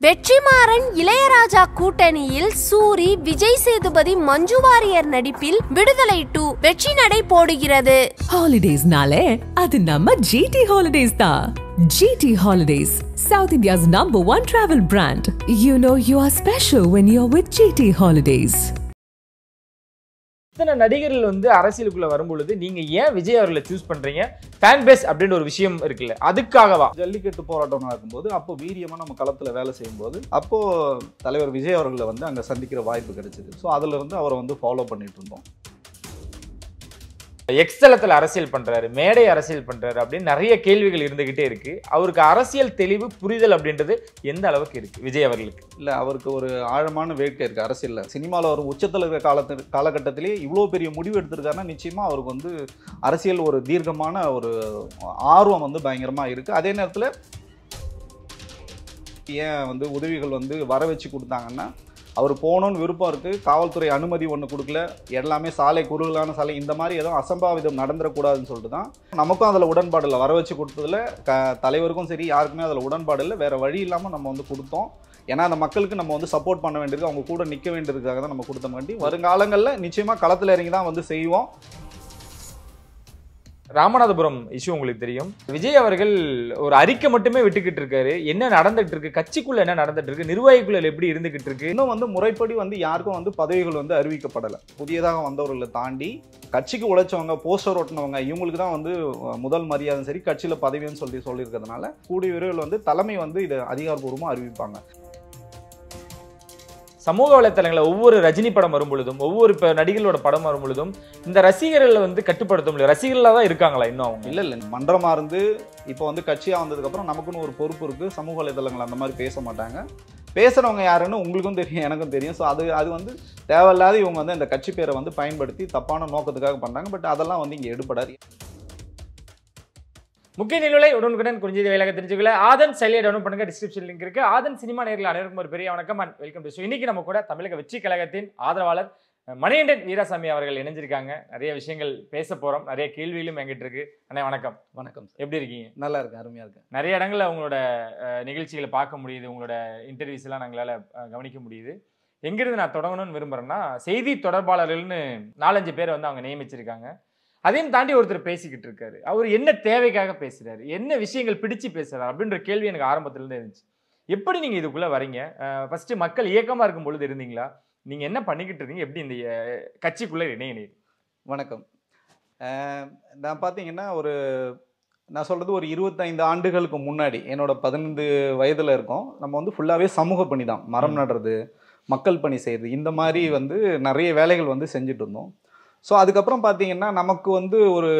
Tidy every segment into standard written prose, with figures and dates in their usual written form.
வெற்றிமாறன் இளையராஜா கூட்டணியில் சூரி, விஜய் சேதுபதி, மஞ்சு வாரியர் நடிப்பில் விடுதலை 2 வெற்றி நடை போடுகிறது. ஹாலிடேஸ்னாலே அது நம்ம GT Holidays தான். GT Holidays, South India's #1 travel brand. You know you are special when you're with GT Holidays. இத்தனை நடிகர்கள் வந்து அரசியலுக்குள்ள வரும்பொழுது நீங்க ஏன் விஜய் அவர்களை சூஸ் பண்றீங்க? ஃபேன் பேஸ் அப்படின்ற ஒரு விஷயம் இருக்குல்ல, அதுக்காகவா? ஜல்லிக்கட்டு போராட்டம் நடக்கும்போது அப்போ வீரியமா நம்ம களத்துல வேலை செய்யும்போது அப்போ தலைவர் விஜய் அவர்களை வந்து அங்க சந்திக்கிற வாய்ப்பு கிடைச்சது. ஸோ அதுல இருந்து அவரை வந்து ஃபாலோ பண்ணிட்டு இருந்தோம். எக்ஸ்தலத்தில் அரசியல் பண்றாரு, மேடை அரசியல் பண்றாரு அப்படின்னு நிறைய கேள்விகள் இருந்துகிட்டே இருக்கு. அவருக்கு அரசியல் தெளிவு, புரிதல் அப்படின்றது எந்த அளவுக்கு இருக்கு விஜய் அவர்களுக்கு? இல்லை, அவருக்கு ஒரு ஆழமான வேட்கை இருக்கு அரசியல்ல. சினிமாவில் ஒரு உச்சத்தில் இருக்கிற காலகட்டத்திலேயே இவ்வளோ பெரிய முடிவு எடுத்திருக்காருன்னா நிச்சயமா அவருக்கு வந்து அரசியல் ஒரு தீர்க்கமான ஒரு ஆர்வம் வந்து பயங்கரமா இருக்கு. அதே நேரத்தில் ஏன் வந்து உதவிகள் வந்து வர வச்சு கொடுத்தாங்கன்னா, அவர் போகணுன்னு விருப்பம் இருக்குது, காவல்துறை அனுமதி ஒன்று கொடுக்கல, எல்லாமே சாலை குறுகலான சாலை, இந்த மாதிரி எதுவும் அசம்பாவிதம் நடந்துடக்கூடாதுன்னு சொல்லிட்டு தான் நமக்கும் அதில் உடன்பாடு இல்லை. வர வச்சு கொடுத்ததில் தலைவருக்கும் சரி யாருக்குமே அதில் உடன்பாடு இல்லை. வேறு வழி இல்லாமல் நம்ம வந்து கொடுத்தோம். ஏன்னா அந்த மக்களுக்கு நம்ம வந்து சப்போர்ட் பண்ண வேண்டியிருக்கு, அவங்க கூட நிற்க வேண்டியதுக்காக தான் நம்ம கொடுத்த வேண்டி. வருங்காலங்களில் நிச்சயமாக களத்தில் இறங்கி தான் வந்து செய்வோம். ராமநாதபுரம் இஷ்யூ உங்களுக்கு தெரியும். விஜய் அவர்கள் ஒரு அறிக்கை மட்டுமே விட்டுக்கிட்டு இருக்காரு. என்ன நடந்துட்டு இருக்கு, கட்சிக்குள்ள என்ன நடந்துட்டு இருக்கு, நிர்வாகிக்குள்ள எப்படி இருந்துகிட்டு இருக்கு? இன்னும் வந்து முறைப்படி வந்து யாருக்கும் வந்து பதவிகள் வந்து அறிவிக்கப்படலை. புதியதாக வந்தவர்களை தாண்டி கட்சிக்கு உழைச்சவங்க, போஸ்டர் ஓட்டினவங்க, இவங்களுக்கு தான் வந்து முதல் மரியாதை சரி கட்சியில் பதவின்னு சொல்லியிருக்கிறதுனால கூடிய விரைவில் வந்து தலைமை வந்து இதை அதிகாரப்பூர்வமாக அறிவிப்பாங்க. சமூக வலைத்தளங்களில் ஒவ்வொரு ரஜினி படம் வரும் பொழுதும், ஒவ்வொரு நடிகளோட படம் வரும் பொழுதும் இந்த ரசிகர்களை வந்து கட்டுப்படுத்த முடியல. ரசிகர்களாக தான் இருக்காங்களா இன்னும் அவங்க? இல்லை, மன்றமாக இருந்து இப்போ வந்து கட்சியாக வந்ததுக்கப்புறம் நமக்குன்னு ஒரு பொறுப்பு இருக்குது. சமூக வலைதளங்கள் அந்த மாதிரி பேச மாட்டாங்க. பேசுகிறவங்க யாருன்னு உங்களுக்கும் தெரியும், எனக்கும் தெரியும். ஸோ அது வந்து தேவையில்லாத இவங்க வந்து இந்த கட்சி பேரை வந்து பயன்படுத்தி தப்பான நோக்கத்துக்காக பண்ணுறாங்க. பட் அதெல்லாம் வந்து இங்கே எடுபடாது. முக்கிய நிகழ்வுகளை உடனுக்குடன் குறிஞ்சி வேலையாக தெரிஞ்சுக்கல ஆதன் செயலியை டவுன்லோட் பண்ணுங்க. டிஸ்கிரிப்ஷன் லிங்க் இருக்கு. ஆதன் சினிமா நேயர்கள் அனைவருக்கும் ஒரு பெரிய வணக்கம் அண்ட் வெல்கம் டு ஷோ. இன்னைக்கு நம்ம கூட தமிழக வெற்றி கழகத்தின் ஆதரவாளர் மணிகண்டன் வீராசாமி அவர்கள் இணைஞ்சிருக்காங்க. நிறைய விஷயங்கள் பேச போறோம், நிறைய கேள்விகளும் எங்கிட்டு இருக்கு. அண்ணே வணக்கம். வணக்கம். எப்படி இருக்கீங்க? நல்லா இருக்கு, அருமையா இருக்கு. நிறைய இடங்கள்ல உங்களோட நிகழ்ச்சிகளை பார்க்க முடியுது, உங்களோட இன்டர்வியூஸ் எல்லாம் நாங்களால கவனிக்க முடியுது. எங்கிருந்து நான் தொடங்கணும்னு விரும்புறேன்னா, செய்தி தொடர்பாளர்கள்னு 4-5 பேரை வந்து அவங்க நியமிச்சிருக்காங்க. அதையும் தாண்டி ஒருத்தர் பேசிக்கிட்டு இருக்காரு. அவர் என்ன தேவைக்காக பேசுறாரு, என்ன விஷயங்கள் பிடிச்சு பேசுறாரு அப்படின்ற கேள்வி எனக்கு ஆரம்பத்துல இருந்து இருந்துச்சு. எப்படி நீங்க இதுக்குள்ள வரீங்க? ஃபர்ஸ்ட் மக்கள் இயக்கமா இருக்கும் பொழுது இருந்தீங்களா? நீங்க என்ன பண்ணிக்கிட்டு இருக்கீங்க? எப்படி இந்த கட்சிக்குள்ள இணையினீங்க? வணக்கம். நான் பார்த்தீங்கன்னா நான் சொல்கிறது ஒரு 25 ஆண்டுகளுக்கு முன்னாடி, என்னோட 15 வயதில் இருக்கோம். நம்ம வந்து ஃபுல்லாகவே சமூக பணி தான், மரம் நடுறது, மக்கள் பணி செய்கிறது, இந்த மாதிரி வந்து நிறைய வேலைகள் வந்து செஞ்சுட்டு இருந்தோம். ஸோ அதுக்கப்புறம் பார்த்தீங்கன்னா நமக்கு வந்து ஒரு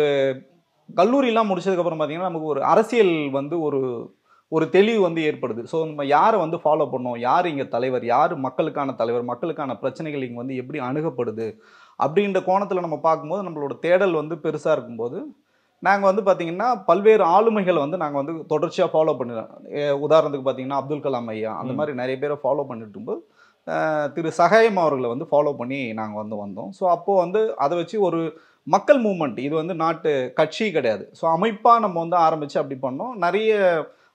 கல்லூரியெலாம் முடிச்சதுக்கப்புறம் பார்த்தீங்கன்னா நமக்கு ஒரு அரசியல் வந்து ஒரு தெளிவு வந்து ஏற்படுது. ஸோ நம்ம யாரை வந்து ஃபாலோ பண்ணோம், யார் இங்கே தலைவர், யார் மக்களுக்கான தலைவர், மக்களுக்கான பிரச்சனைகள் இங்கே வந்து எப்படி அணுகப்படுது அப்படின்ற கோணத்தில் நம்ம பார்க்கும்போது நம்மளோட தேடல் வந்து பெருசாக இருக்கும்போது நாங்கள் வந்து பார்த்திங்கன்னா பல்வேறு ஆளுமைகளை வந்து நாங்கள் வந்து தொடர்ச்சியாக ஃபாலோ பண்ணிடுறோம். உதாரணத்துக்கு பார்த்திங்கன்னா அப்துல் கலாம் ஐயா, அந்த மாதிரி நிறைய பேரை ஃபாலோ பண்ணிட்டு இருக்கும்போது திரு சகாயம் அவர்களை வந்து ஃபாலோ பண்ணி நாங்கள் வந்து வந்தோம். ஸோ அப்போது வந்து அதை வச்சு ஒரு மக்கள் மூமெண்ட், இது வந்து நாட்டு கட்சி கிடையாது, ஸோ அமைப்பாக நம்ம வந்து ஆரம்பித்து அப்படி பண்ணோம். நிறைய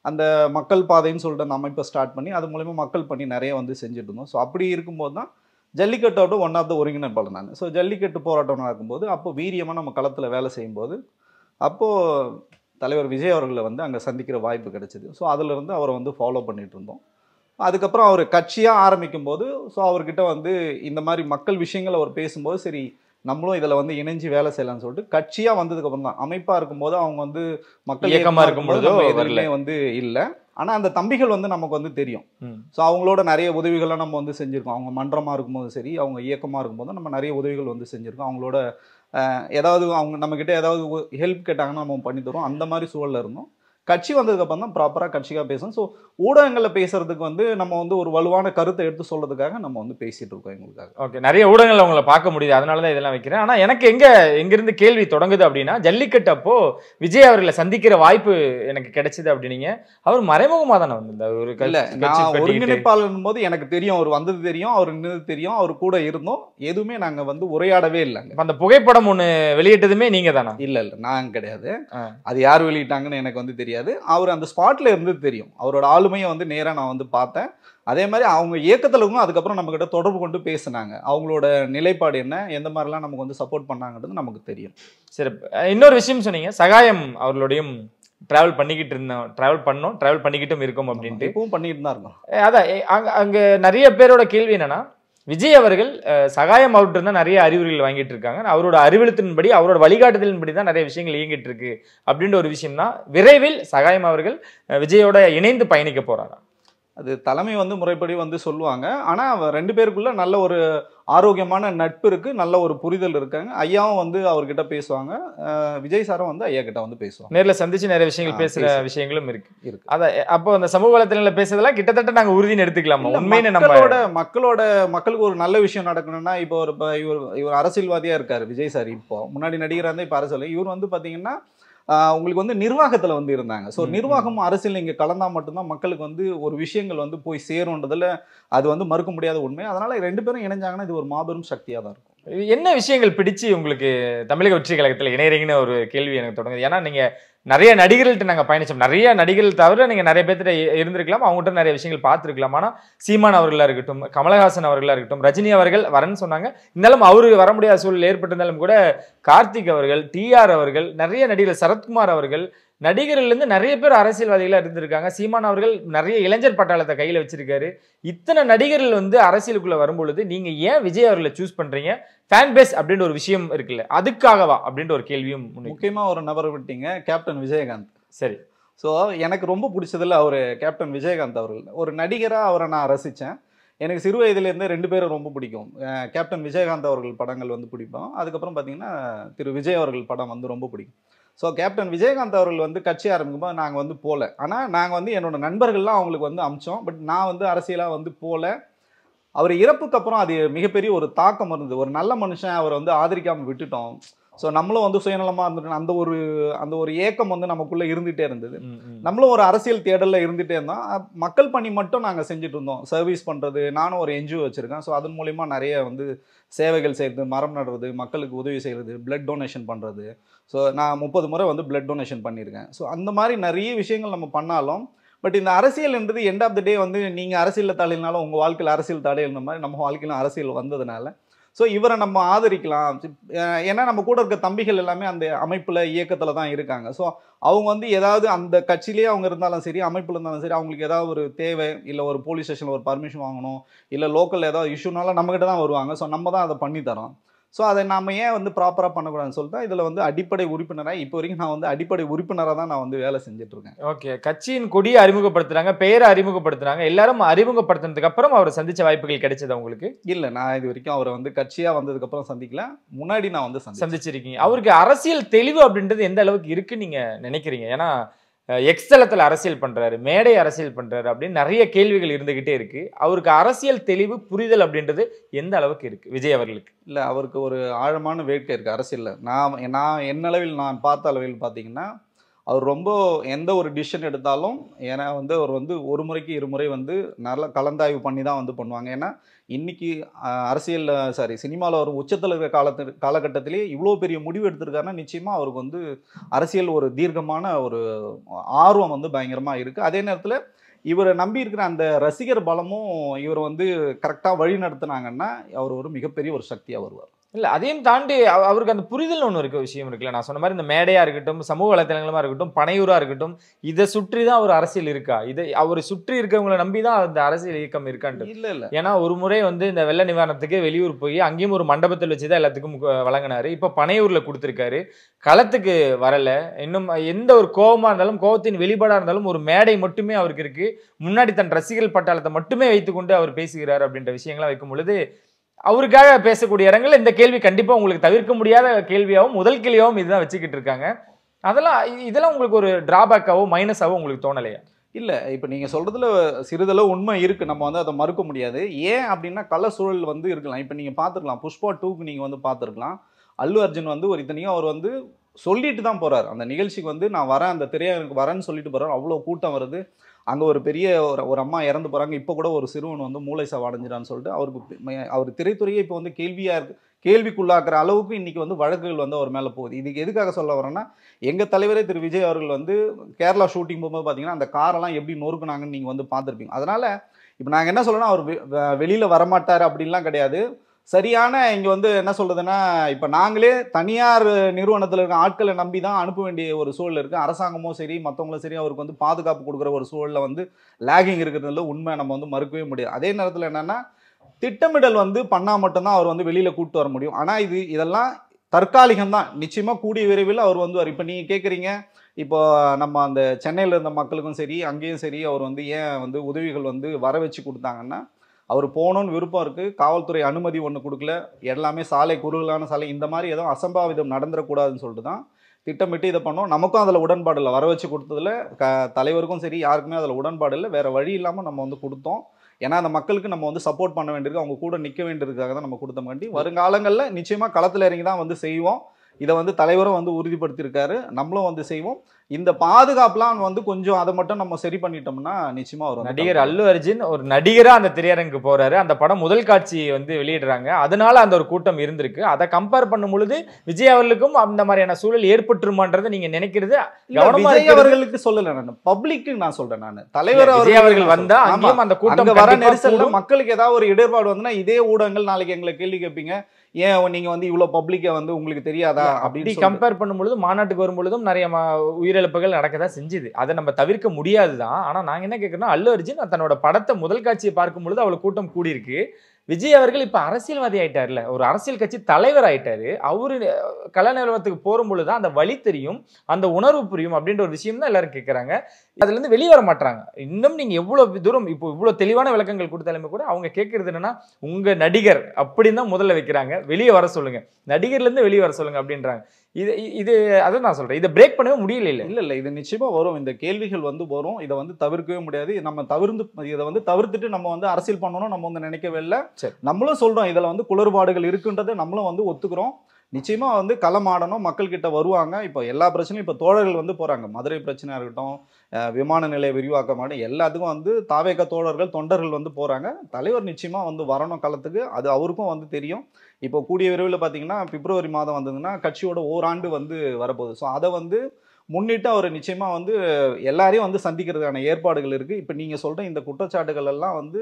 அந்த மக்கள் பாதைன்னு சொல்லிட்டு அந்த அமைப்பை ஸ்டார்ட் பண்ணி அது மூலமா மக்கள் பண்ணி நிறைய வந்து செஞ்சுட்டு இருந்தோம். ஸோ அப்படி இருக்கும்போது தான் ஜல்லிக்கட்டோட ஒன் ஆஃப் த ஒருங்கிணைப்பாளர் நான். ஸோ ஜல்லிக்கட்டு போராட்டம் நடக்கும்போது அப்போ வீரியமாக நம்ம களத்தில் வேலை செய்யும்போது அப்போது தலைவர் விஜய் அவர்களை வந்து அங்கே சந்திக்கிற வாய்ப்பு கிடைச்சிது. ஸோ அதில் இருந்து அவரை வந்து ஃபாலோ பண்ணிகிட்டு இருந்தோம். அதுக்கப்புறம் அவர் கட்சியாக ஆரம்பிக்கும் போது ஸோ அவர்கிட்ட வந்து இந்த மாதிரி மக்கள் விஷயங்கள் அவர் பேசும்போது சரி நம்மளும் இதில் வந்து இணைஞ்சு வேலை செய்யலாம்னு சொல்லிட்டு கட்சியாக வந்ததுக்கப்புறம் தான், அமைப்பாக இருக்கும்போது அவங்க வந்து மக்கள் இயக்கமாக இருக்கும்போது எதுவுமே வந்து இல்லை. ஆனால் அந்த தம்பிகள் வந்து நமக்கு வந்து தெரியும். ஸோ அவங்களோட நிறைய உதவிகளை நம்ம வந்து செஞ்சுருக்கோம். அவங்க மன்றமாக இருக்கும்போது சரி, அவங்க இயக்கமாக இருக்கும்போது நம்ம நிறைய உதவிகள் வந்து செஞ்சுருக்கோம். அவங்களோட ஏதாவது அவங்க நம்மக்கிட்ட ஏதாவது ஹெல்ப் கேட்டாங்கன்னா நம்ம பண்ணி தரோம். அந்த மாதிரி சூழலில் இருந்தோம். கட்சி வந்ததுக்கப்புறம் தான் ப்ராப்பராக கட்சிக்காக பேசணும். ஸோ ஊடகங்களில் பேசுறதுக்கு வந்து நம்ம வந்து ஒரு வலுவான கருத்தை எடுத்து சொல்றதுக்காக நம்ம வந்து பேசிட்டு இருக்கோம் எங்களுக்காக. ஓகே, நிறைய ஊடகங்கள் அவங்கள பார்க்க முடியுது, அதனால தான் இதெல்லாம் வைக்கிறேன். ஆனால் எனக்கு எங்கிருந்து கேள்வி தொடங்குது அப்படின்னா, ஜல்லிக்கட்டு அப்போ விஜய் அவர்களை சந்திக்கிற வாய்ப்பு எனக்கு கிடைச்சது அப்படின்னீங்க. அவர் மறைமுகமாக தானே வந்து ஒரு ஒருங்கிணைப்பாளர் போது எனக்கு தெரியும், அவர் வந்தது தெரியும், அவர் நின்னது தெரியும், அவர் கூட இருந்தோம். எதுவுமே நாங்கள் வந்து உரையாடவே இல்லைங்க. அந்த புகைப்படம் ஒன்று வெளியிட்டதுமே நீங்க தானா? இல்லை, நான் கிடையாது. அது யார் வெளியிட்டாங்கன்னு எனக்கு வந்து தெரியாது. தெரியாது. அவர் அந்த ஸ்பாட்ல இருந்து தெரியும். அவரோட ஆளுமையை வந்து நேரா நான் வந்து பார்த்தேன். அதே மாதிரி அவங்க இயக்கத்துல இருக்கும் அதுக்கப்புறம் நம்ம கிட்ட தொடர்பு கொண்டு பேசினாங்க. அவங்களோட நிலைப்பாடு என்ன, எந்த மாதிரிலாம் நமக்கு வந்து சப்போர்ட் பண்ணாங்கன்றது நமக்கு தெரியும். சரி, இன்னொரு விஷயம் சொன்னீங்க, சகாயம் அவர்களோடையும் டிராவல் பண்ணிக்கிட்டும் இருக்கோம் அப்படின்ட்டு. இப்பவும் பண்ணிட்டு தான் இருக்கோம். அதான் அங்க நிறைய பேரோட கேள்வி என்னன்னா, விஜய் அவர்கள் சகாயம் அவர்கிட்ட இருந்தா நிறைய அறிவுரைகள் வாங்கிட்டு இருக்காங்க. அவரோட அறிவுறுத்தின்படி, அவரோட வழிகாட்டுதலின்படி தான் நிறைய விஷயங்கள் இயங்கிட்டு இருக்கு அப்படின்ற ஒரு விஷயம் தான். விரைவில் சகாயம் அவர்கள் விஜயோட இணைந்து பயணிக்க போறாரா? அது தலைமை வந்து முறைப்படி வந்து சொல்லுவாங்க. ஆனா 2 பேருக்குள்ள நல்ல ஒரு ஆரோக்கியமான நட்பு இருக்கு, நல்ல ஒரு புரிதல் இருக்காங்க. ஐயாவும் வந்து அவர்கிட்ட பேசுவாங்க, விஜய் சாரும் வந்து ஐயா கிட்ட வந்து பேசுவாங்க. நேர்ல சந்திச்சு நிறைய விஷயங்கள் பேசுற விஷயங்களும் இருக்கு. அத அப்போ அந்த சமூக வலைத்தளங்கள்ல பேசுறதெல்லாம் கிட்டத்தட்ட நாங்க உறுதின்னு எடுத்துக்கலாமா? உண்மையிலே மக்களுக்கு ஒரு நல்ல விஷயம் நடக்கணும்னா, இப்போ இவர் அரசியல்வாதியா இருக்காரு விஜய் சார். இப்போ முன்னாடி நடிகரா இருந்தா இப்ப அரசியல். இவர் வந்து பாத்தீங்கன்னா உங்களுக்கு வந்து நிர்வாகத்துல வந்து இருந்தாங்க. ஸோ நிர்வாகம் அரசியல் இங்க கலந்தா மட்டும்தான் மக்களுக்கு வந்து ஒரு விஷயங்கள் வந்து போய் சேரும்ன்றதுல அது வந்து மறுக்க முடியாத உண்மை. அதனால 2 பேரும் இணைஞ்சாங்கன்னா இது ஒரு மாபெரும் சக்தியா தான் இருக்கும். என்ன விஷயங்கள் பிடிச்சு உங்களுக்கு தமிழக வெற்றி கழகத்துல இணையறீங்கன்னு ஒரு கேள்வி எனக்கு தொடங்குது. ஏன்னா நீங்க நிறைய நடிகர்கள்ட்ட நாங்க பயணிச்சோம். நிறைய நடிகர்கள் தவிர நீங்க நிறைய பேர்த்திட்ட இருந்திருக்கலாம், அவங்ககிட்ட நிறைய விஷயங்கள் பார்த்துருக்கலாம். ஆனா சீமான் அவர்களா இருக்கட்டும், கமலஹாசன் அவர்களா இருக்கட்டும், ரஜினி அவர்கள் வரன்னு சொன்னாங்க. இருந்தாலும் அவரு வர முடியாத சூழல் ஏற்பட்டிருந்தாலும் கூட கார்த்திக் அவர்கள், டிஆர் அவர்கள், நிறைய நடிகர்கள், சரத்குமார் அவர்கள், நடிகர்கள் இருந்து நிறைய பேர் அரசியல்வாதிகளா இருந்திருக்காங்க. சீமான் அவர்கள் நிறைய இளைஞர் பட்டாளத்தை கையில வச்சிருக்காரு. இத்தனை நடிகர்கள் வந்து அரசியலுக்குள்ள வரும்பொழுது நீங்க ஏன் விஜய் அவர்களை சூஸ் பண்றீங்க? ஃபேன் பேஸ் அப்படின்ற ஒரு விஷயம் இருக்குல்ல, அதுக்காகவா அப்படின்ற ஒரு கேள்வியும் முக்கியமா ஒரு நபர் விட்டீங்க, கேப்டன் விஜயகாந்த். சரி, ஸோ எனக்கு ரொம்ப பிடிச்சதில்ல அவர் கேப்டன் விஜயகாந்த் அவர்கள். ஒரு நடிகராக அவரை நான் ரசித்தேன். எனக்கு சிறு வயதுலேருந்தே 2 பேரும் ரொம்ப பிடிக்கும். கேப்டன் விஜயகாந்த் அவர்கள் படங்கள் வந்து பிடிப்போம். அதுக்கப்புறம் பார்த்தீங்கன்னா திரு விஜய் அவர்கள் படம் வந்து ரொம்ப பிடிக்கும். ஸோ கேப்டன் விஜயகாந்த் அவர்கள் வந்து கட்சி ஆரம்பிக்கும்போது நாங்கள் வந்து போகல. ஆனால் நாங்கள் வந்து என்னோட நண்பர்கள்லாம் அவங்களுக்கு வந்து அமிச்சோம். பட் நான் வந்து அரசியலாக வந்து போகல. அவர் இறப்புக்கு அப்புறம் அது மிகப்பெரிய ஒரு தாக்கம் இருந்தது. ஒரு நல்ல மனுஷன் அவரை வந்து ஆதரிக்காமல் விட்டுட்டோம். ஸோ நம்மளும் வந்து சுயநலமாக இருந்துட்டோம். அந்த ஒரு ஏக்கம் வந்து நமக்குள்ளே இருந்துகிட்டே இருந்தது. நம்மளும் ஒரு அரசியல் தேடலில் இருந்துகிட்டே இருந்தோம். மக்கள் பணி மட்டும் நாங்கள் செஞ்சுட்டு இருந்தோம். சர்வீஸ் பண்ணுறது, நானும் ஒரு என்ஜிஓ வச்சுருக்கேன். ஸோ அதன் மூலிமா நிறைய வந்து சேவைகள் செய்கிறது, மரம் நடுறது, மக்களுக்கு உதவி செய்கிறது, பிளட் டொனேஷன் பண்ணுறது. ஸோ நான் 30 முறை வந்து பிளட் டொனேஷன் பண்ணியிருக்கேன். ஸோ அந்த மாதிரி நிறைய விஷயங்கள் நம்ம பண்ணாலும், பட் இந்த அரசியல்ன்றது எண்ட் ஆஃப் த டே வந்து நீங்கள் அரசியலில் தலையினாலும் உங்கள் வாழ்க்கையில் அரசியல் தடையின மாதிரி நம்ம வாழ்க்கையிலும் அரசியல் வந்ததுனால ஸோ இவரை நம்ம ஆதரிக்கலாம். ஏன்னா நம்ம கூட இருக்க தம்பிகள் எல்லாமே அந்த அமைப்பில் இயக்கத்தில் தான் இருக்காங்க. ஸோ அவங்க வந்து ஏதாவது அந்த கட்சியிலேயே அவங்க இருந்தாலும் சரி, அமைப்பில் இருந்தாலும் சரி, அவங்களுக்கு ஏதாவது ஒரு தேவை, இல்லை ஒரு போலீஸ் ஸ்டேஷனில் ஒரு பர்மிஷன் வாங்கணும், இல்லை லோக்கலில் ஏதாவது இஷ்யூனால நம்மகிட்ட தான் வருவாங்க. ஸோ நம்ம தான் அதை பண்ணி தரோம். ஸோ அதை நம்ம ஏன் வந்து ப்ராப்பராக பண்ணக்கூடாதுன்னு சொல்லிட்டு இதில் வந்து அடிப்படை உறுப்பினராக இப்போ வரைக்கும் நான் வந்து அடிப்படை உறுப்பினராக தான் நான் வந்து வேலை செஞ்சுட்டு இருக்கேன். ஓகே, கட்சியின் கொடியை அறிமுகப்படுத்துறாங்க, பெயரை அறிமுகப்படுத்துறாங்க, எல்லாரும் அறிமுகப்படுத்தினதுக்கு அப்புறம் அவரை சந்திச்ச வாய்ப்புகள் கிடைச்சது உங்களுக்கு? இல்லை, நான் இது வரைக்கும் அவரை வந்து கட்சியாக வந்ததுக்கு அப்புறம் சந்திக்கல. முன்னாடி நான் வந்து சந்திச்சிருக்கீங்க. அவருக்கு அரசியல் தெளிவு அப்படின்றது எந்த அளவுக்கு இருக்குன்னு நீங்க நினைக்கிறீங்க? ஏன்னா எக்ஸ்தலத்தில் அரசியல் பண்றாரு, மேடை அரசியல் பண்றாரு அப்படின்னு நிறைய கேள்விகள் இருந்துகிட்டே இருக்கு. அவருக்கு அரசியல் தெளிவு, புரிதல் அப்படின்றது எந்த அளவுக்கு இருக்கு விஜய் அவர்களுக்கு? இல்லை, அவருக்கு ஒரு ஆழமான வேட்கை இருக்கு அரசியலில். நான் என்னளவில் நான் பார்த்த அளவில் பார்த்தீங்கன்னா, அவர் ரொம்ப எந்த ஒரு டிசிஷன் எடுத்தாலும், ஏன்னா வந்து அவர் வந்து ஒரு முறைக்கு 2 முறை வந்து நல்லா கலந்தாய்வு பண்ணி தான் வந்து பண்ணுவாங்க. ஏன்னா இன்னைக்கு அரசியலில் சினிமாவில் ஒரு உச்சத்தில் இருக்கிற காலகட்டத்திலேயே இவ்வளோ பெரிய முடிவு எடுத்திருக்காருன்னா நிச்சயமாக அவருக்கு வந்து அரசியல் ஒரு தீர்க்கமான ஒரு ஆர்வம் வந்து பயங்கரமாக இருக்குது. அதே நேரத்தில் இவரை நம்பி இருக்கிற அந்த ரசிகர் பலமும் இவர் வந்து கரெக்டாக வழி நடத்துனாங்கன்னா அவர் ஒரு மிகப்பெரிய ஒரு சக்தியாக வருவார். இல்லை, அதையும் தாண்டி அவருக்கு அந்த புரிதல் ஒன்று இருக்க விஷயம் இருக்குல்ல. நான் சொன்ன மாதிரி இந்த மேடையாக இருக்கட்டும், சமூக வலைத்தளங்களமாக இருக்கட்டும், பனையூராக இருக்கட்டும், இதை சுற்றி தான் ஒரு அரசியல் இருக்கா? இதை அவர் சுற்றி இருக்கவங்களை நம்பி தான் அந்த அரசியல் இயக்கம் இருக்கான்ட்டு? இல்லை. ஏன்னா ஒரு முறை வந்து இந்த வெள்ள நிவாரணத்துக்கு வெளியூர் போய் அங்கேயும் ஒரு மண்டபத்தில் வச்சு தான் எல்லாத்துக்கும் வழங்கினாரு. இப்போ பனையூரில் கொடுத்துருக்காரு, களத்துக்கு வரலை. இன்னும் எந்த ஒரு கோபமாக இருந்தாலும், கோபத்தின் வெளிப்பாடாக இருந்தாலும் ஒரு மேடை மட்டுமே அவருக்கு இருக்கு. முன்னாடி தன் ரசிகர்கள் பட்டாளத்தை மட்டுமே வைத்துக்கொண்டு அவர் பேசுகிறார் அப்படின்ற விஷயங்கள்லாம் வைக்கும் பொழுது அவருக்காக பேசக்கூடிய இடங்கள்ல இந்த கேள்வி கண்டிப்பா உங்களுக்கு தவிர்க்க முடியாத கேள்வியாகவும் முதல் கேள்வியாகவும் இதுதான் வச்சுக்கிட்டு இருக்காங்க. இதெல்லாம் உங்களுக்கு ஒரு டிராபேக்காவோ மைனஸாவோ உங்களுக்கு தோணலையா? இல்லை, இப்போ நீங்கள் சொல்கிறதுல சிறிதளவு உண்மை இருக்குது. நம்ம வந்து அதை மறுக்க முடியாது. ஏன் அப்படின்னா கள்ள சூழல் வந்து இருக்கலாம். இப்போ நீங்கள் பார்த்துருக்கலாம், புஷ்பா 2க்கு நீங்கள் வந்து பார்த்துருக்கலாம். அல்லு அர்ஜுன் வந்து ஒரு இத்தனையும் அவர் வந்து சொல்லிட்டு தான் போகிறார். அந்த நிகழ்ச்சிக்கு வந்து நான் வரேன், அந்த திரையரங்குக்கு வரேன்னு சொல்லிட்டு போகிறார். அவ்வளோ கூட்டம் வருது. அங்கே ஒரு பெரிய ஒரு அம்மா இறந்து போகிறாங்க. இப்போ கூட ஒரு சிறுவன் வந்து மூளை சாவடைஞ்சிடான்னு சொல்லிட்டு அவர் திரைத்துறையை இப்போ வந்து கேள்விக்குள்ளாக்குற அளவுக்கு இன்னைக்கு வந்து வழக்குகள் வந்து அவர் மேலே போகுது. இதுக்கு எதுக்காக சொல்ல வரேன்னா, எங்கள் தலைவரே திரு விஜய் அவர்கள் வந்து கேரளா ஷூட்டிங் போகும்போது பார்த்தீங்கன்னா அந்த காரெல்லாம் எப்படி நொறுக்குனாங்கன்னு நீங்கள் வந்து பார்த்துருப்பீங்க. அதனால் இப்போ நாங்கள் என்ன சொல்லணும்னா, அவர் வெளியில் வரமாட்டார் அப்படின்லாம் கிடையாது. சரியான இங்கே வந்து என்ன சொல்கிறதுன்னா, இப்போ நாங்களே தனியார் நிறுவனத்தில் இருக்க ஆட்களை நம்பி தான் அனுப்ப வேண்டிய ஒரு சூழல் இருக்குது. அரசாங்கமும் சரி மற்றவங்களும் சரி அவருக்கு வந்து பாதுகாப்பு கொடுக்குற ஒரு சூழலில் வந்து லேகிங் இருக்கிறதுல உண்மை நம்ம வந்து மறுக்கவே முடியாது. அதே நேரத்தில் என்னென்னா, திட்டமிடல் வந்து பண்ணால் மட்டும்தான் அவர் வந்து வெளியில் கூப்பிட்டு வர முடியும். ஆனால் இதெல்லாம் தற்காலிகம் தான். நிச்சயமாக கூடிய விரைவில் அவர் வந்து இப்போ நீங்கள் கேட்குறீங்க, இப்போ நம்ம அந்த சென்னையில் இருந்த மக்களுக்கும் சரி அங்கேயும் சரி அவர் வந்து ஏன் வந்து உதவிகள் வந்து வர வச்சு கொடுத்தாங்கன்னா, அவர் போகணுன்னு விருப்பம் இருக்குது, காவல்துறை அனுமதி ஒன்று கொடுக்கல, எல்லாமே சாலை குறுகலான சாலை, இந்த மாதிரி எதுவும் அசம்பாவிதம் நடந்துடக்கூடாதுன்னு சொல்லிட்டு தான் திட்டமிட்டு இதை பண்ணோம். நமக்கும் அதில் உடன்பாடு இல்லை. வர வச்சு கொடுத்ததில் தலைவருக்கும் சரி யாருக்குமே அதில் உடன்பாடு இல்லை. வேறு வழி இல்லாமல் நம்ம வந்து கொடுத்தோம். ஏன்னா அந்த மக்களுக்கு நம்ம வந்து சப்போர்ட் பண்ண வேண்டியிருக்கு, அவங்க கூட நிற்க வேண்டியதுக்காக தான் நம்ம கொடுத்தோம்காண்டி வருங்காலங்களில் நிச்சயமாக களத்தில் இறங்கி தான் வந்து செய்வோம். இதை வந்து தலைவரும் வந்து உறுதிப்படுத்தியிருக்காரு, நம்மளும் வந்து செய்வோம். இந்த பாதுகாப்புலாம் வந்து கொஞ்சம் அதை மட்டும் நம்ம சரி பண்ணிட்டோம்னா நிச்சயமா வரும். நடிகர் அல்லு அர்ஜுன் ஒரு நடிகரா அந்த திரையரங்குக்கு போறாரு. அந்த படம் முதல் காட்சி வந்து வெளியிடுறாங்க. அதனால அந்த ஒரு கூட்டம் இருந்திருக்கு. அதை கம்பேர் பண்ணும் பொழுது விஜய் அவர்களுக்கும் அந்த மாதிரியான சூழல் ஏற்பட்டுருமான்றதை நீங்க நினைக்கிறது விஜய் அவர்களுக்கு சொல்லல, நான் பப்ளிக்கு நான் சொல்றேன். நான் தலைவர் விஜய் அவர்கள் வந்தா அங்கேயும் அந்த கூட்டம் வர நெரிசல்ல மக்களுக்கு ஏதாவது ஒரு இடர்பாடு வந்துன்னா இதே ஊடகங்கள் நாளைக்கு எங்களை கேள்வி கேட்பீங்க, ஏன் நீங்க வந்து இவ்வளவு பப்ளிக்கா வந்து உங்களுக்கு தெரியாதா அப்படி கம்பேர் பண்ணும்பொழுது மாநாட்டுக்கு வரும்பொழுதும் நிறைய உயிரிழப்புகள் நடக்கதான் செஞ்சுது. அதை நம்ம தவிர்க்க முடியாதுதான். ஆனா நாங்க என்ன கேட்கறோம்னா, அல்லு அர்ஜுன் தன்னோட படத்தை முதல் காட்சியை பார்க்கும் பொழுது அவ்வளவு கூட்டம் கூடியிருக்கு. விஜய் அவர்கள் இப்ப அரசியல்வாதி ஆயிட்டார்ல, ஒரு அரசியல் கட்சி தலைவர் ஆயிட்டாரு. அவரு கல நிறுவனத்துக்கு போகும்பொழுதுதான் அந்த வழி தெரியும், அந்த உணர்வு புரியும் அப்படின்ற ஒரு விஷயம் தான் எல்லாரும் கேட்கறாங்க. அதுல இருந்து வெளியே வர மாட்டாங்க. இன்னும் நீங்க எவ்வளவு தூரம் இப்போ இவ்வளவு தெளிவான விளக்கங்கள் கொடுத்தாலுமே கூட அவங்க கேட்கறது என்னன்னா, உங்க நடிகர் அப்படின்னு தான் முதல்ல வைக்கிறாங்க. வெளியே வர சொல்லுங்க, நடிகர்ல இருந்து வெளியே வர சொல்லுங்க அப்படின்றாங்க. இது அதை நான் சொல்றேன், இதை பிரேக் பண்ணவே முடியல. இல்ல இது நிச்சயமா வரும். இந்த கேள்விகள் வந்து வரும். இதை வந்து தவிர்க்கவே முடியாது. நம்ம இதை வந்து தவிர்த்துட்டு நம்ம வந்து அரசியல் பண்ணணும் நம்ம வந்து நினைக்கவே இல்லை. நம்மளும் சொல்றோம் இதுல வந்து குளறுபாடுகள் இருக்குன்றதை நம்மளும் வந்து ஒத்துக்கிறோம். நிச்சயமா வந்து களமாடணும், மக்கள் கிட்ட வருவாங்க. இப்போ எல்லா பிரச்சனையும் இப்போ தோழர்கள் வந்து போறாங்க. மதுரை பிரச்சனையா இருக்கட்டும், விமான நிலைய விரிவாக்கமான எல்லாத்துக்கும் வந்து தாவேக தோழர்கள் தொண்டர்கள் வந்து போறாங்க. தலைவர் நிச்சயமா வந்து வரணும் களத்துக்கு, அது அவருக்கும் வந்து தெரியும். இப்போ கூடிய விரைவில் பார்த்தீங்கன்னா பிப்ரவரி மாதம் வந்ததுன்னா கட்சியோட ஓராண்டு வந்து வரப்போகுது. ஸோ அதை வந்து முன்னிட்டு அவர் நிச்சயமா வந்து எல்லாரையும் வந்து சந்திக்கிறதுக்கான ஏற்பாடுகள் இருக்கு. இப்போ நீங்க சொல்ற இந்த குற்றச்சாட்டுகள் எல்லாம் வந்து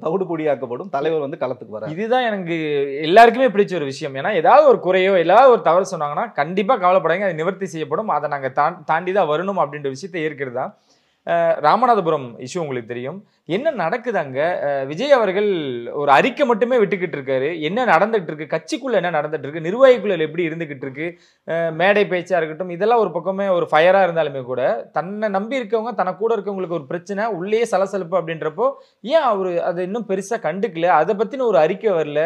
தவிடு பொடியாக்கப்படும். தலைவர் வந்து களத்துக்கு வர, இதுதான் எனக்கு எல்லாருக்குமே பிடிச்ச ஒரு விஷயம். ஏன்னா ஏதாவது ஒரு குறையோ ஏதாவது ஒரு தவறு சொன்னாங்கன்னா கண்டிப்பா கவலைப்படாங்க, அது நிவர்த்தி செய்யப்படும், அதை நாங்க தாண்டி தான் வரணும் அப்படின்ற விஷயத்தை ஏற்கிறது தான். ராமநாதபுரம் இஷ்யூ உங்களுக்கு தெரியும், என்ன நடக்குது அங்க. விஜய் அவர்கள் ஒரு அறிக்கை மட்டுமே விட்டுக்கிட்டு இருக்காரு. என்ன நடந்துட்டு இருக்கு, கட்சிக்குள்ள என்ன நடந்துட்டு இருக்கு, நிர்வாகிக்குள்ள எப்படி இருந்துகிட்டு இருக்கு, மேடை பேச்சா இருக்கட்டும், இதெல்லாம் ஒரு பக்கமே ஒரு ஃபயரா இருந்தாலுமே கூட தன்னை நம்பி இருக்கவங்க தன கூட இருக்கவங்களுக்கு ஒரு பிரச்சனை, உள்ளே சலசலப்பு அப்படின்றப்போ ஏன் அவரு அதை இன்னும் பெருசா கண்டுக்கல, அதை பத்தின ஒரு அறிக்கை வரல.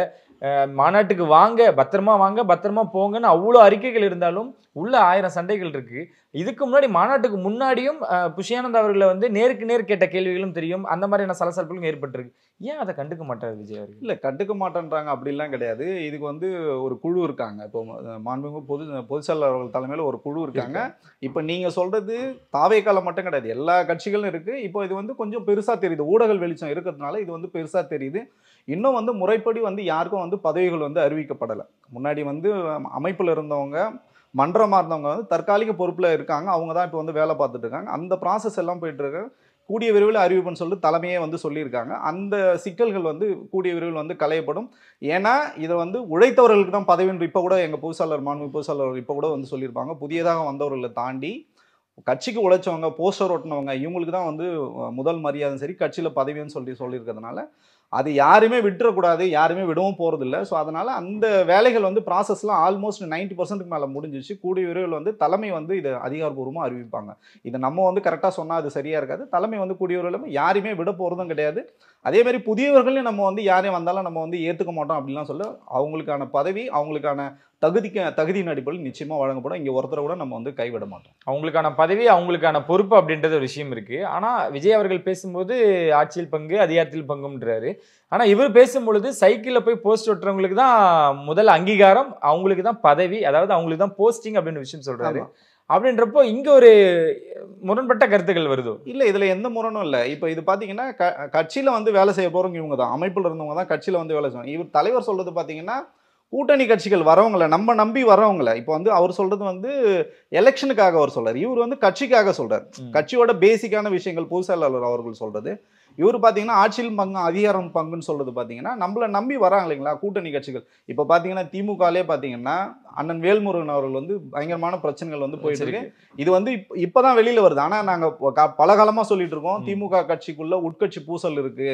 மாநாட்டுக்கு வாங்க, பத்திரமா போங்கன்னு அவ்வளோ அறிக்கைகள் இருந்தாலும் உள்ள 1000 சண்டைகள் இருக்கு. இதுக்கு முன்னாடி மாநாட்டுக்கு முன்னாடியும் புஷியானந்த் அவர்களை வந்து நேருக்கு நேர் கேட்ட கேள்விகளும் தெரியும், அந்த மாதிரியான சலசலப்புகளும் ஏற்பட்டிருக்கு. ஏன் அதை கண்டுக்க மாட்டாரு விஜய் அவர்கள்? இல்லை கண்டுக்க மாட்டேன்றாங்க அப்படிலாம் கிடையாது. இதுக்கு வந்து ஒரு குழு இருக்காங்க. இப்போ மாண்புமிகு பொதுச்செயலாளர் அவர்கள் தலைமையில் ஒரு குழு இருக்காங்க. இப்போ நீங்க சொல்றது தாவேக்கால மட்டும் கிடையாது, எல்லா கட்சிகளும் இருக்கு. இப்போ இது வந்து கொஞ்சம் பெருசா தெரியுது, ஊடக வெளிச்சம் இருக்கிறதுனால இது வந்து பெருசா தெரியுது. இன்னும் வந்து முறைப்படி வந்து யாருக்கும் வந்து பதவிகள் வந்து அறிவிக்கப்படலை. முன்னாடி வந்து அமைப்பில் இருந்தவங்க, மன்றமாக இருந்தவங்க வந்து தற்காலிக பொறுப்பில் இருக்காங்க, அவங்க தான் இப்போ வந்து வேலை பார்த்துட்டு இருக்காங்க. அந்த ப்ராசஸ் எல்லாம் போயிட்டு இருக்கு. கூடிய விரைவில் அறிவிப்புன்னு சொல்லிட்டு தலைமையே வந்து சொல்லியிருக்காங்க. அந்த சிக்கல்கள் வந்து கூடிய விரைவில் வந்து களையப்படும். ஏன்னா இதை வந்து உழைத்தவர்களுக்கு தான் பதவின்னு இப்போ கூட எங்கள் மாண்புமிகு பொதுச்செயலாளர் இப்போ கூட வந்து சொல்லியிருப்பாங்க. புதியதாக வந்தவர்களை தாண்டி கட்சிக்கு உழைச்சவங்க, போஸ்டர் ஓட்டினவங்க, இவங்களுக்கு தான் வந்து முதல் மரியாதை சரி கட்சியில் பதவின்னு சொல்லியிருக்கிறதுனால அது யாருமே விட்டுறக்கூடாது, யாருமே விடவும் போகிறதில்ல. ஸோ அதனால் அந்த வேலைகள் வந்து ப்ராசஸ்லாம் ஆல்மோஸ்ட் 90% மேலே முடிஞ்சிச்சு. கூடிய விரைவில் வந்து தலைமை வந்து இதை அதிகாரப்பூர்வமாக அறிவிப்பாங்க. இதை நம்ம வந்து கரெக்டாக சொன்னால் அது சரியாக இருக்காது. தலைமை வந்து கூடிய விரைவில் யாருமே விட போகிறதும் கிடையாது. அதேமாதிரி புதியவர்களையும் நம்ம வந்து யாரையும் வந்தாலும் நம்ம வந்து ஏற்றுக்க மாட்டோம் அப்படின்லாம் சொல்ல, அவங்களுக்கான பதவி அவங்களுக்கான தகுதியின் அடிப்படையில் நிச்சயமாக வழங்கப்படும். இங்கே ஒருத்தரை கூட நம்ம வந்து கைவிட மாட்டோம். அவங்களுக்கான பதவி அவங்களுக்கான பொறுப்பு அப்படின்றது ஒரு விஷயம் இருக்கு. ஆனால் விஜய் அவர்கள் பேசும்போது ஆட்சியில் பங்கு அதிகாரத்தில் பங்குன்றாரு. ஆனால் இவர் பேசும்பொழுது சைக்கிளில் போய் போஸ்ட் ஒட்டுறவங்களுக்கு தான் முதல் அங்கீகாரம், அவங்களுக்கு தான் பதவி, அதாவது அவங்களுக்கு தான் போஸ்டிங் அப்படின்னு விஷயம் சொல்றாரு. அப்படின்றப்போ இங்க ஒரு முரண்பட்ட கருத்துக்கள் வருதோ? இல்ல இதுல எந்த முரணும் இல்ல. இப்ப இது பாத்தீங்கன்னா கட்சியில வந்து வேலை செய்ய போறவங்க இவங்க தான், அமைப்புல இருந்தவங்க தான் கட்சியில வந்து வேலை செய்வாங்க. இவர் தலைவர் சொல்றது பாத்தீங்கன்னா கூட்டணி கட்சிகள் வரவங்கள நம்ம நம்பி வரவங்கள, இப்போ வந்து அவர் சொல்றது வந்து எலெக்ஷனுக்காக அவர் சொல்றாரு, இவர் வந்து கட்சிக்காக சொல்றாரு. கட்சியோட பேசிக்கான விஷயங்கள் பொதுச் செயலாளர் அவர்கள் சொல்றது. இவர் பாத்தீங்கன்னா ஆட்சியில் பங்கு அதிகாரம் பங்குன்னு சொல்றது பாத்தீங்கன்னா நம்மள நம்பி வராங்க இல்லைங்களா கூட்டணி கட்சிகள். இப்ப பாத்தீங்கன்னா திமுகலே பாத்தீங்கன்னா அண்ணன் வேல்முருகன் அவர்கள் வந்து பயங்கரமான பிரச்சனைகள் வந்து போயிட்டு இருக்கு. இது வந்து இப்பதான் வெளியில வருது. ஆனா நாங்க பல காலமா சொல்லிட்டு இருக்கோம் திமுக கட்சிக்குள்ள உட்கட்சி பூசல் இருக்கு,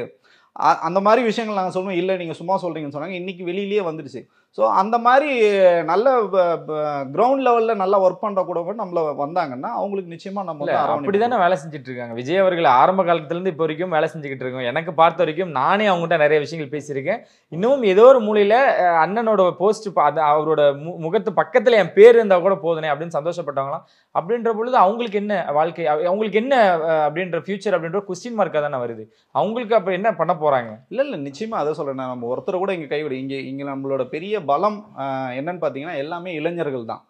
அந்த மாதிரி விஷயங்கள் நாங்கள் சொல்லுவோம். இல்லை நீங்கள் சும்மா சொல்கிறீங்கன்னு சொன்னாங்க, இன்றைக்கி வெளியிலேயே வந்துடுச்சு. ஸோ அந்த மாதிரி நல்ல கிரவுண்ட் லெவலில் நல்லா ஒர்க் பண்ணுற கூட நம்மள வந்தாங்கன்னா அவங்களுக்கு நிச்சயமாக நம்ம அப்படி தானே வேலை செஞ்சுட்டு இருக்காங்க. விஜய் அவர்கள் ஆரம்ப காலத்துலேருந்து இப்போ வரைக்கும் வேலை செஞ்சுக்கிட்டு இருக்கோம். எனக்கு பார்த்த வரைக்கும் நானே அவங்ககிட்ட நிறைய விஷயங்கள் பேசியிருக்கேன். இன்னமும் ஏதோ ஒரு மூலையில் அண்ணனோட போஸ்ட் அவரோட முகத்து பக்கத்தில் என் பேர் இருந்தால் கூட போதுனே அப்படின்னு சந்தோஷப்பட்டவங்களாம். அப்படின்ற பொழுது அவங்களுக்கு என்ன வாழ்க்கை, அவங்களுக்கு என்ன அப்படின்ற ஃபியூச்சர் அப்படின்ற கொஸ்டின் மார்க்காக தானே வருது. அவங்களுக்கு அப்போ என்ன பண்ண போறாங்க? இல்லை நிச்சயமா அதை சொல்றேன். நம்ம ஒருத்தரை கூட இங்கே கைவிடு. இங்கே நம்மளோட பெரிய பலம் என்னன்னு பார்த்தீங்கன்னா எல்லாமே இளைஞர்கள் தான்.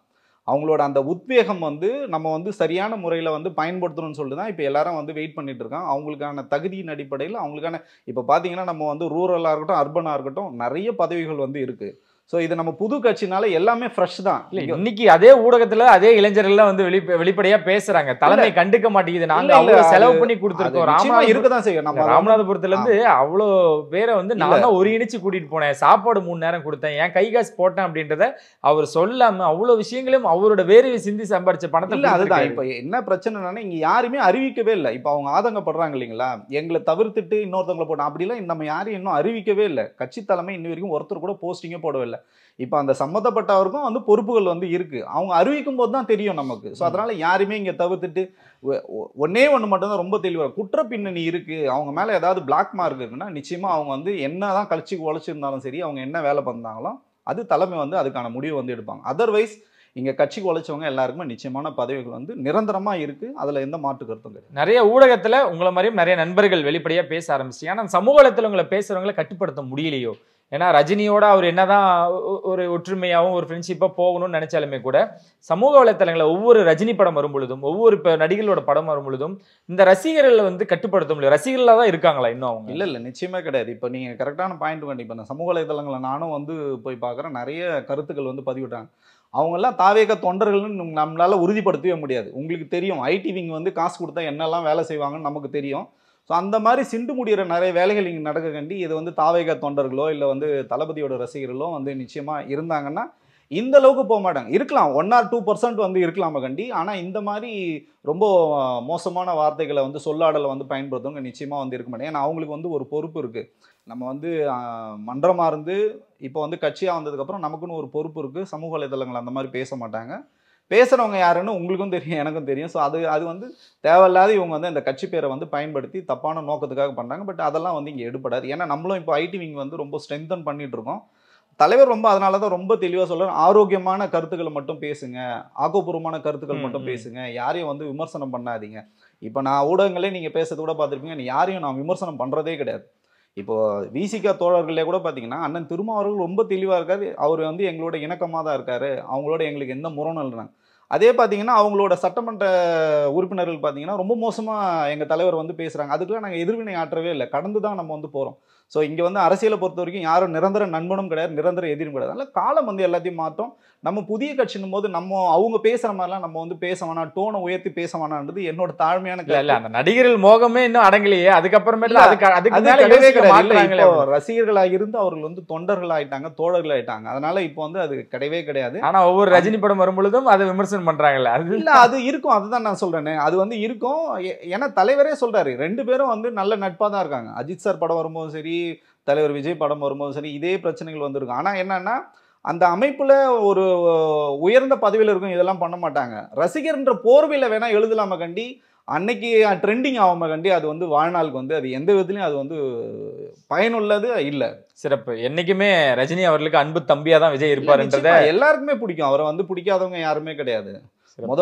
அவங்களோட அந்த உத்வேகம் வந்து நம்ம வந்து சரியான முறையில் வந்து பயன்படுத்தணும்னு சொல்லிட்டு தான் இப்போ எல்லாரும் வந்து வெயிட் பண்ணிட்டு இருக்காங்க. அவங்களுக்கான தகுதியின் அடிப்படையில் அவங்களுக்கான இப்போ பார்த்தீங்கன்னா நம்ம வந்து ரூரலாக இருக்கட்டும் அர்பனாக இருக்கட்டும் நிறைய பதவிகள் வந்து இருக்கு. ஸோ இது நம்ம புது கட்சினால எல்லாமே ஃப்ரெஷ் தான். இன்னைக்கு அதே ஊடகத்துல அதே இளைஞர்கள்லாம் வந்து வெளிப்படையா பேசுறாங்க. தலைமை கண்டுக்க மாட்டேங்குது, நாங்க அவ்வளவு செலவு பண்ணி கொடுத்துருக்கோம். இருக்கதான் செய்யும். நம்ம ராமநாதபுரத்துல இருந்து அவ்வளோ பேரை வந்து நான் தான் ஒருங்கிணைச்சு கூட்டிட்டு போனேன், சாப்பாடு 3 நேரம் கொடுத்தேன், என் கை காசு போட்டேன் அப்படின்றத அவர் சொல்லாம அவ்வளவு விஷயங்களும் அவரோட வேறு சிந்தி சம்பாரிச்ச பணத்தை இல்ல. அதுதான் இப்ப என்ன பிரச்சனைனா இங்க யாருமே அறிவிக்கவே இல்லை. இப்ப அவங்க ஆதங்கப்படுறாங்க இல்லைங்களா, எங்களை தவிர்த்துட்டு இன்னொருத்தவங்களை போட்டோம் அப்படிலாம் நம்ம யாரையும் இன்னும் அறிவிக்கவே இல்லை. கட்சி தலைமை இன்ன வரைக்கும் ஒருத்தர் கூட போஸ்டிங்கே போடவே இல்லை. இப்போ அந்த சம்மந்தப்பட்டவருக்கும் வந்து பொறுப்புகள் வந்து இருக்கு, அவங்க அறிவிக்கும் போது தான் தெரியும் நமக்கு. ஸோ அதனால யாருமே இங்க தவிர்த்துட்டு ஒன்னே ஒன்று மட்டும்தான் ரொம்ப தெளிவாக குற்ற பின்னணி இருக்கு, அவங்க மேல ஏதாவது பிளாக் மார்க் இருக்குன்னா நிச்சயமா அவங்க வந்து என்னதான் கட்சிக்கு உழைச்சிருந்தாலும் சரி, அவங்க என்ன வேலை பண்ணாங்களோ அது தலைமை வந்து அதுக்கான முடிவு வந்து எடுப்பாங்க. அதர்வைஸ் இங்க கட்சிக்கு உழைச்சவங்க எல்லாருக்குமே நிச்சயமான பதவிகள் வந்து நிரந்தரமா இருக்கு. அதுல எந்த மாற்று கருத்தும் கிடையாது. நிறைய ஊடகத்துல உங்களை மாதிரியும் நிறைய நண்பர்கள் வெளிப்படையா பேச ஆரம்பிச்சிங்க. ஆனா சமூக வலைத்துல உங்களை பேசுறவங்களை கட்டுப்படுத்த முடியலையோ? ஏன்னா ரஜினியோட அவர் என்னதான் ஒரு ஒற்றுமையாகவும் ஒரு ஃப்ரெண்ட்ஷிப்பாக போகணும்னு நினைச்சாலுமே கூட சமூக வலைத்தளங்களை ஒவ்வொரு ரஜினி படம் வரும் பொழுதும் ஒவ்வொரு இப்போ நடிகளோட படம் வரும் பொழுதும் இந்த ரசிகர்களை வந்து கட்டுப்படுத்த முடியும். ரசிகர்களாக தான் இருக்காங்களா இன்னும் அவங்க? இல்லை நிச்சயமா கிடையாது. இப்போ நீங்கள் கரெக்டான பாயிண்ட் பண்ணி இப்போ இந்த சமூக வலைத்தளங்களை நானும் வந்து போய் பார்க்குறேன், நிறைய கருத்துக்கள் வந்து பதிவிட்டாங்க. அவங்கெல்லாம் தாவேக தொண்டர்கள்னு நம்மளால உறுதிப்படுத்தவே முடியாது. உங்களுக்கு தெரியும் ஐடி விங் வந்து காசு கொடுத்தா என்னெல்லாம் வேலை செய்வாங்கன்னு நமக்கு தெரியும். ஸோ அந்த மாதிரி சிண்டு முடிகிற நிறைய வேலைகள் இங்கே நடக்க கண்டி இது வந்து தாவேக தொண்டர்களோ இல்லை வந்து தளபதியோட ரசிகர்களோ வந்து நிச்சயமாக இருந்தாங்கன்னா இந்த அளவுக்கு போக மாட்டாங்க. இருக்கலாம் 1 or 2% வந்து இருக்கலாமா கண்டி. ஆனால் இந்த மாதிரி ரொம்ப மோசமான வார்த்தைகளை வந்து சொல்லாடலை வந்து பயன்படுத்துவங்க நிச்சயமாக வந்து இருக்க மாட்டேங்க. ஏன்னா அவங்களுக்கு வந்து ஒரு பொறுப்பு இருக்குது. நம்ம வந்து மன்றமாக இருந்து இப்போ வந்து கட்சியாக வந்ததுக்கப்புறம் நமக்குன்னு ஒரு பொறுப்பு இருக்குது. சமூக வலைதளங்கள் அந்த மாதிரி பேச மாட்டாங்க. பேசுகிறவங்க யாருன்னு உங்களுக்கும் தெரியும், எனக்கும் தெரியும். ஸோ அது வந்து தேவையில்லாத இவங்க வந்து அந்த கட்சி பேரை வந்து பயன்படுத்தி தப்பான நோக்கத்துக்காக பண்ணுறாங்க. பட் அதெல்லாம் வந்து இங்கே எடுபடாது. ஏன்னா நம்மளும் இப்போ ஐடி விங் வந்து ரொம்ப ஸ்ட்ரென்தன் பண்ணிட்டு இருக்கோம். தலைவர் ரொம்ப அதனால தான் ரொம்ப தெளிவாக சொல்கிறார், ஆரோக்கியமான கருத்துக்களை மட்டும் பேசுங்க, ஆக்கப்பூர்வமான கருத்துக்கள் மட்டும் பேசுங்க, யாரையும் வந்து விமர்சனம் பண்ணாதீங்க. இப்போ நான் ஊடகங்களே நீங்கள் பேசுறது கூட பார்த்துருப்பீங்க, யாரையும் நான் விமர்சனம் பண்ணுறதே கிடையாது. இப்போ விசிகா தோழர்களே கூட பார்த்தீங்கன்னா அண்ணன் திருமாவர்கள் ரொம்ப தெளிவாக இருக்காரு, அவர் வந்து எங்களோட இணக்கமாக தான் இருக்காரு, அவங்களோட எங்களுக்கு எந்த முரணம் இல்லைனாங்க. அதே பார்த்தீங்கன்னா அவங்களோட சட்டமன்ற உறுப்பினர்கள் பார்த்தீங்கன்னா ரொம்ப மோசமாக எங்கள் தலைவர் வந்து பேசுகிறாங்க. அதுக்கெல்லாம் நாங்கள் எதிர்வினை ஆற்றவே இல்லை, கடந்து தான் நம்ம வந்து போகிறோம். ஸோ இங்கே வந்து அரசியலை பொறுத்த வரைக்கும் யாரும் நிரந்தர நண்பனும் கிடையாது, நிரந்தர எதிரும் கிடையாது. அதனால் காலம் வந்து எல்லாத்தையும் மாற்றோம். நம்ம புதிய கட்சினும் போது நம்ம அவங்க பேசுகிற மாதிரிலாம் நம்ம வந்து பேச வேணாம், டோனை உயர்த்தி பேச வேணான்றது என்னோட தாழ்மையான இல்லை. அந்த நடிகர்கள் மோகமே இன்னும் அடங்கலையே, அதுக்கப்புறமேட்டு ரசிகர்களாக இருந்து அவர்கள் வந்து தொண்டர்கள் ஆயிட்டாங்க, தோழர்கள் ஆயிட்டாங்க. அதனால இப்போ வந்து அது கிடையவே கிடையாது. ஆனால் ஒவ்வொரு ரஜினி படம் வரும் பொழுதும் அதை விமர்சனம் பண்றாங்கல்ல, அது இல்லை அது இருக்கும். அதுதான் நான் சொல்றேனே, அது வந்து இருக்கும். ஏன்னா தலைவரே சொல்றாரு 2 பேரும் வந்து நல்ல நட்பாக தான் இருக்காங்க. அஜித் சார் படம் வரும்போதும் சரி, தலைவர் விஜய் படம் வரும்போதும் சரி, இதே பிரச்சனைகள் வந்திருக்கும். ஆனால் என்னன்னா அந்த அமைப்புல ஒரு உயர்ந்த பதவியில் இருக்கும் இதெல்லாம் பண்ண மாட்டாங்க. ரசிகர்ன்ற போர்வையில் வேணா எழுதலாம கண்டி, அன்னைக்கு ட்ரெண்டிங் ஆகாம கண்டி அது வந்து வாழ்நாளுக்கு வந்து அது எந்த விதத்துலையும் அது வந்து பயனுள்ளது இல்லை. சிறப்பு. என்னைக்குமே ரஜினி அவர்களுக்கு அன்பு தம்பியா தான் விஜய் இருப்பாருன்றத எல்லாருக்குமே பிடிக்கும். அவரை வந்து பிடிக்காதவங்க யாருமே கிடையாது.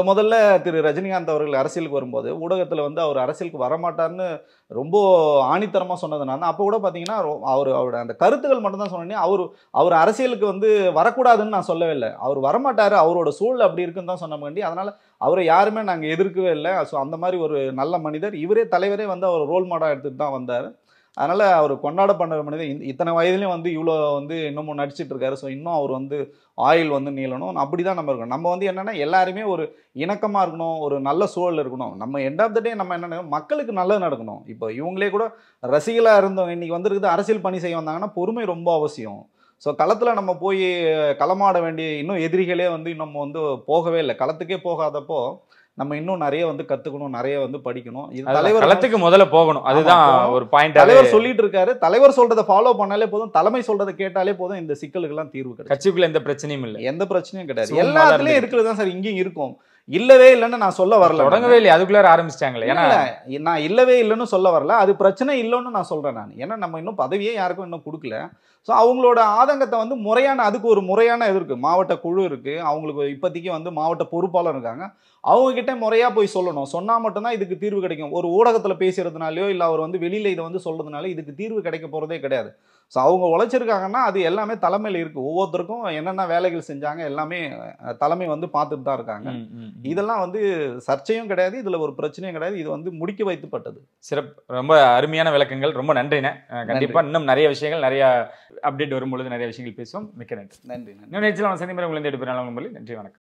முதல்ல திரு ரஜினிகாந்த் அவர்கள் அரசியலுக்கு வரும்போது ஊடகத்துல வந்து அவர் அரசியலுக்கு வரமாட்டார்னு ரொம்ப ஆணித்தரமா சொன்னதுனால அப்போ கூட பாத்தீங்கன்னா அவரோட அந்த கருத்துக்கள் மட்டும் தான் சொன்னேன். அவர் அரசியலுக்கு வந்து வரக்கூடாதுன்னு நான் சொல்லவே இல்லை. அவர் வரமாட்டாரு, அவரோட சூழல் அப்படி இருக்குன்னு தான் சொன்ன. அதனால அவரை யாருமே நாங்க எதிர்க்கவே இல்லை. ஸோ அந்த மாதிரி ஒரு நல்ல மனிதர், இவரே தலைவரே வந்து அவர் ரோல் மாடல் எடுத்துட்டு தான் வந்தார். அதனால அவர் கொண்டாடப்பட்ட மனிதர். இத்தனை வயதுலையும் வந்து இவ்வளோ வந்து இன்னமும் நடிச்சிட்டு இருக்காரு. ஸோ இன்னும் அவர் வந்து ஆயுள் வந்து நீளணும். அப்படிதான் நம்ம இருக்கணும். நம்ம வந்து என்னன்னா எல்லாருமே ஒரு இணக்கமா இருக்கணும், ஒரு நல்ல சூழல் இருக்கணும். நம்ம எண்ட் ஆஃப் த டே நம்ம என்ன மக்களுக்கு நல்லது நடக்கணும். இப்போ இவங்களே கூட ரசிகலா இருந்தவங்க இன்னைக்கு வந்துருக்குது அரசியல் பணி செய்ய வந்தாங்கன்னா பொறுமை ரொம்ப அவசியம். ஸோ களத்தில் நம்ம போய் களமாட வேண்டிய இன்னும் எதிரிகளே வந்து இன்னும் வந்து போகவே இல்லை. களத்துக்கே போகாதப்போ நம்ம இன்னும் நிறைய வந்து கத்துக்கணும், நிறைய வந்து படிக்கணும். இது தலைவர் களத்துக்கு முதல்ல போகணும். அதுதான் ஒரு பாயிண்ட். தலைவர் சொல்லிட்டு இருக்காரு. தலைவர் சொல்றதை ஃபாலோ பண்ணாலே போதும், தலைமை சொல்றதை கேட்டாலே போதும், இந்த சிக்கலுக்கெல்லாம் தீர்வு கிடைக்கும். கட்சிக்குள்ள எந்த பிரச்சனையும் இல்லை, எந்த பிரச்சனையும் கிடையாது. எல்லாத்துலயும் இருக்கிறது தான் சார் இங்கேயும் இருக்கும். இல்லவே இல்லைன்னு நான் சொல்ல வரல. தொடங்கவே இல்லை, அதுக்குள்ளார ஆரம்பிச்சிட்டாங்களே. ஏன்னா நான் இல்லவே இல்லைன்னு சொல்ல வரல, அது பிரச்சனை இல்லைன்னு நான் சொல்றேன். நான் ஏன்னா நம்ம இன்னும் பதவியே யாருக்கும் இன்னும் கொடுக்கல. ஸோ அவங்களோட ஆதங்கத்தை வந்து முறையான, அதுக்கு ஒரு முறையான இது இருக்கு. மாவட்ட குழு இருக்கு, அவங்களுக்கு இப்போதைக்கு வந்து மாவட்ட பொறுப்பாளர் இருக்காங்க. அவங்க கிட்ட முறையா போய் சொல்லணும். சொன்னா மட்டும்தான் இதுக்கு தீர்வு கிடைக்கும். ஒரு ஊடகத்துல பேசுறதுனாலயோ இல்ல அவர் வந்து வெளியில இதை வந்து சொல்றதுனால இதுக்கு தீர்வு கிடைக்க போறதே கிடையாது. ஸோ அவங்க உழைச்சிருக்காங்கன்னா அது எல்லாமே தலைமையில இருக்கு. ஒவ்வொருத்தருக்கும் என்னென்ன வேலைகள் செஞ்சாங்க எல்லாமே தலைமை வந்து பார்த்துட்டு தான் இருக்காங்க. இதெல்லாம் வந்து சர்ச்சையும் கிடையாது, இதுல ஒரு பிரச்சனையும் கிடையாது. இது வந்து முடிக்க வைத்துப்பட்டது. சிறப்பு, ரொம்ப அருமையான விளக்கங்கள். ரொம்ப நன்றிண்ணே. கண்டிப்பா இன்னும் நிறைய விஷயங்கள், நிறைய அப்டேட் வரும்பொழுது நிறைய விஷயங்கள் பேசுவோம். மிக்க நன்றி. நன்றி. இன்னும் நேரத்தில் சந்திமரம் உங்களை எடுப்பேன். நன்றி, வணக்கம்.